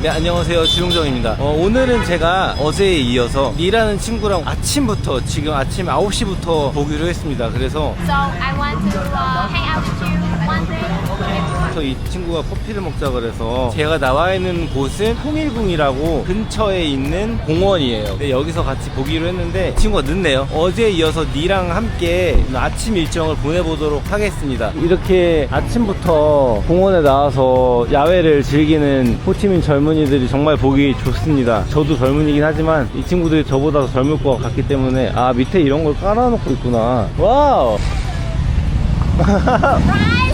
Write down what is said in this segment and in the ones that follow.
네, 안녕하세요. 주용정입니다. 오늘은 제가 어제에 이어서 니라는 친구랑 아침부터 지금 아침 9시부터 보기로 했습니다. 그래서 So I want to hang out with you one day. 이 친구가 커피를 먹자 그래서 제가 나와 있는 곳은 통일궁이라고 근처에 있는 공원이에요. 네, 여기서 같이 보기로 했는데 친구가 늦네요. 어제에 이어서 니랑 함께 아침 일정을 보내보도록 하겠습니다. 이렇게 아침부터 공원에 나와서 야외를 즐기는 호치민 젊은이들이 정말 보기 좋습니다. 저도 젊은이긴 하지만 이 친구들이 저보다 더 젊을 것 같기 때문에 아, 밑에 이런 걸 깔아놓고 있구나. 와우.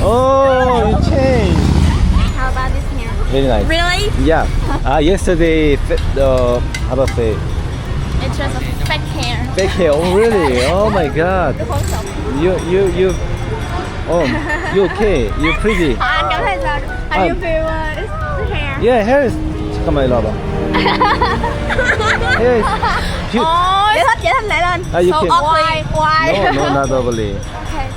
Oh, you changed. How about this hair? Very nice. Really? Yeah. Yesterday, how do I say? It's just a fake hair. Fake hair. Oh, really? Oh my God. You. You okay? You pretty. Anh cảm thấy sao? How do you feel it's hair? Yeah, hair is. 잠깐만 일로 와봐. Hair is cute. Giải thích lại lên. You So can. why? No, not ugly. Okay.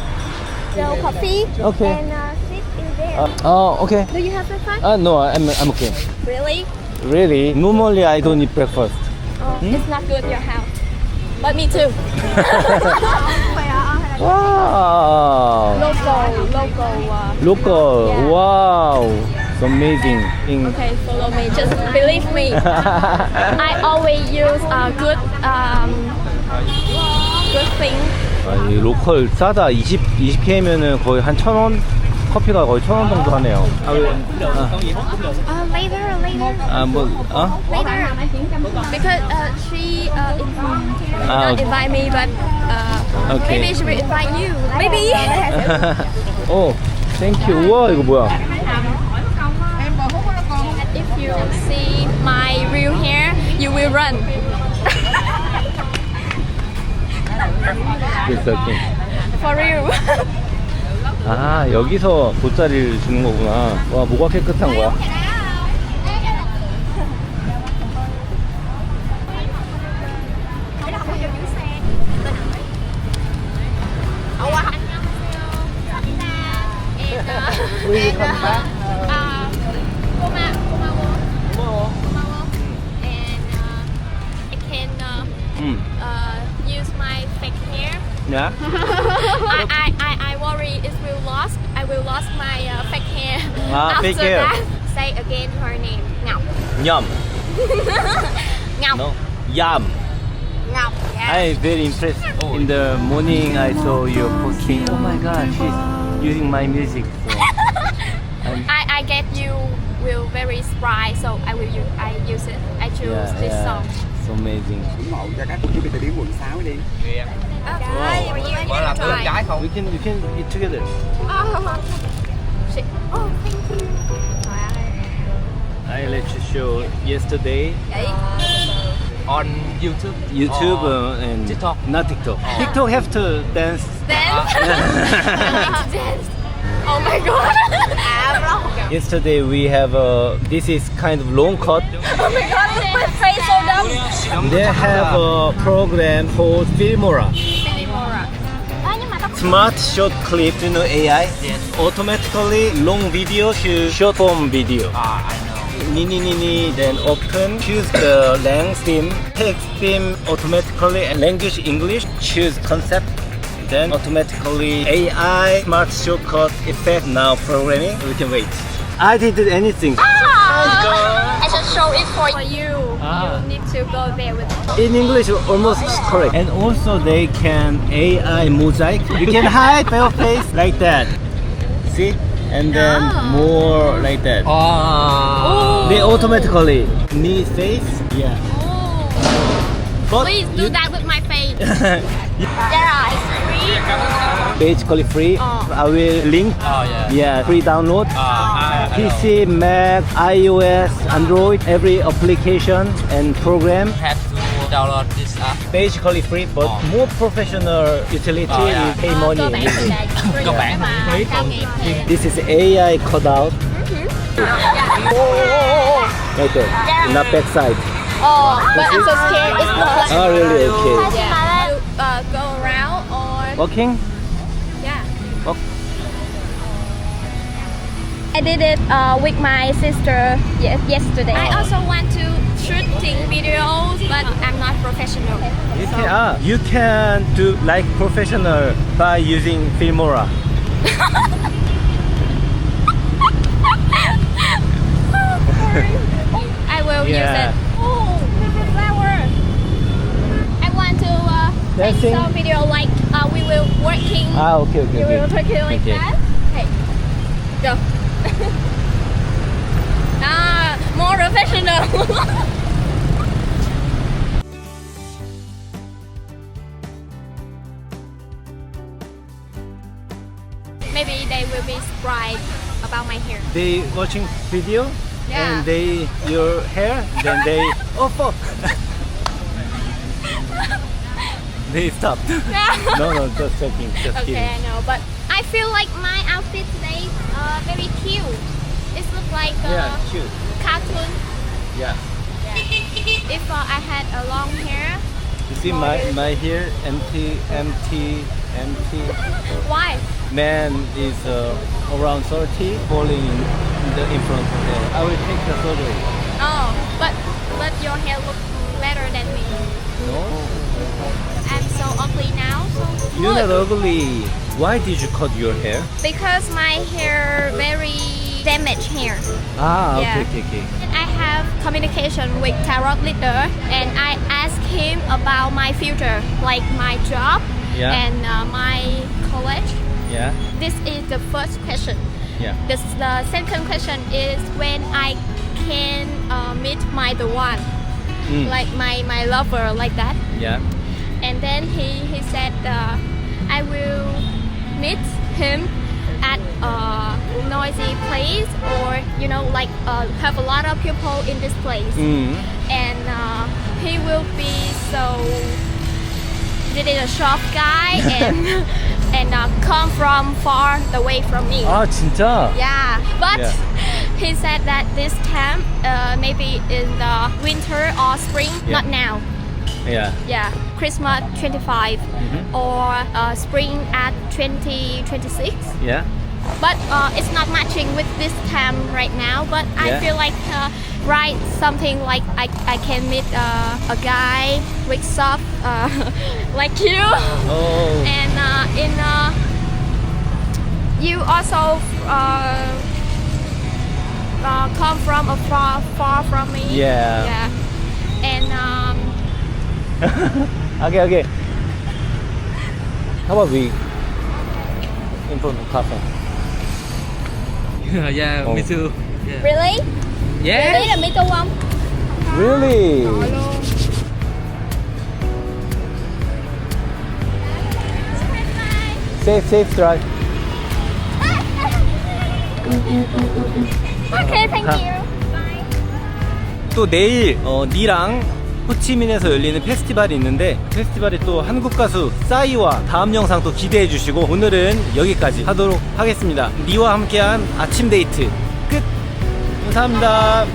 So coffee. Okay. And sit in there. Oh, okay. Do you have breakfast? No, I'm okay. Really? Really? Normally I don't eat breakfast. It's not good your health. But me too. Wow. Local. Yeah. Wow. It's amazing. Okay, follow me. Just believe me. I always use good thing. 아니, 로컬 싸다. 20K면은 거의 한 1,000원? 커피가 거의 1,000원 정도 하네요. Later. Later. Because she not invite me, but Okay. maybe she will invite you. Maybe. 오, 땡큐. 우와, 이거 뭐야? If you see my real hair, you will run. For real. 아, 여기서 돗자리를 주는 거구나. 와, 뭐가 깨끗한 거야? Use my fake hair. Yeah? I worry it will lost. I will lost my fake hair. Ah, After fake hair. that, say again her name. Ngọc. Yum. Ngọc. No? Yum. Ngọc. Yeah. I'm very impressed. In the morning I saw your posting. Oh my god, she's using my music. So I get you will very surprised, so I use it. I choose this song. It's amazing. ủng hộ cho các chuyên viên đi quận 6 đi. Okay, Gọi là con gái không? We can eat together. Oh, thank you. I let you show yesterday On YouTube. YouTube and TikTok. Not TikTok. TikTok have to dance. Dance. Dance. Oh my god. Yesterday we have this is kind of long cut. Oh my god, my face so dumb. They have a program called Filmora. Smart short clip, you know AI? Yes. Automatically long video to short form video. I know. Ni, then open, choose the length theme, text theme automatically, and language English, choose concept, then automatically AI smart shortcut effect now programming. We can wait. I didn't do anything. I just show it for you. Ah. You need to go there with me. In English, almost correct. And also they can AI mosaic. You can hide your face like that. See? And then more like that. They automatically need face. Yeah. But Please do you- that with my face. There are free. basically free. I will link. Yeah, free download. PC, Mac, iOS, Android, every application and program. Have to download this app. Basically free, but more professional utility you pay money. Cơ bản là free Cơ bản. nhưng mà cao nghiệp. This is AI cutout. Right there, not backside. Oh, but I'm so scared. It's not. Oh, really? Okay. Yeah. You go around or Walking? yeah. Walk. I did it with my sister yesterday. I also want to shooting videos, but I'm not professional. You can do like professional by using Filmora. I will use Yeah. it. Oh, this is flower. I want to make Dancing? some video like we will working. Okay. We will working like Okay. that. Hey, go. More professional. Maybe they will be surprised about my hair. They watching video Yeah. and they your hair, then they fuck. They stopped. No, just joking, just Okay, kidding. I know, but I feel like my outfit today very cute. It looks like a Yeah, cute. cartoon. Yeah. If I had a long hair, You see my hair empty. why? Man is around 30, falling in front of them. I will take the surgery. Oh, but your hair looks better than me. No, I'm so ugly now. So you're not look, ugly. Why did you cut your hair? because my hair very damaged hair. Okay. I have communication with tarot leader, and I asked him about my future, like my job Yeah. and my college. Yeah. This is the first question. Yeah. The second question is when I can meet the one, like my lover, like that. Yeah. And then he said I will meet him at a noisy place, or like have a lot of people in this place, and he will be so really a sharp guy and come from far away from me. 진짜? Yeah, but Yeah. he said that this time maybe in the winter or spring, Yeah. not now. Yeah. Yeah, Christmas 25 or spring at 2026. Yeah. But it's not matching with this time right now. But I Yeah. feel like write something like I can meet a guy with soft like you, Oh. and you also come from far from me. Yeah. Yeah, and Okay. How about we in front of cafe? Yeah, Oh. me too. Yeah. really, Yeah. really là mi tu không? Really? Safe drive. Okay, thank you. Bye. 또 내일 니랑 호치민에서 열리는 페스티벌이 있는데 페스티벌에 또 한국 가수 싸이와 다음 영상 또 기대해 주시고 오늘은 여기까지 하도록 하겠습니다. 니와 함께한 아침 데이트 끝. 감사합니다.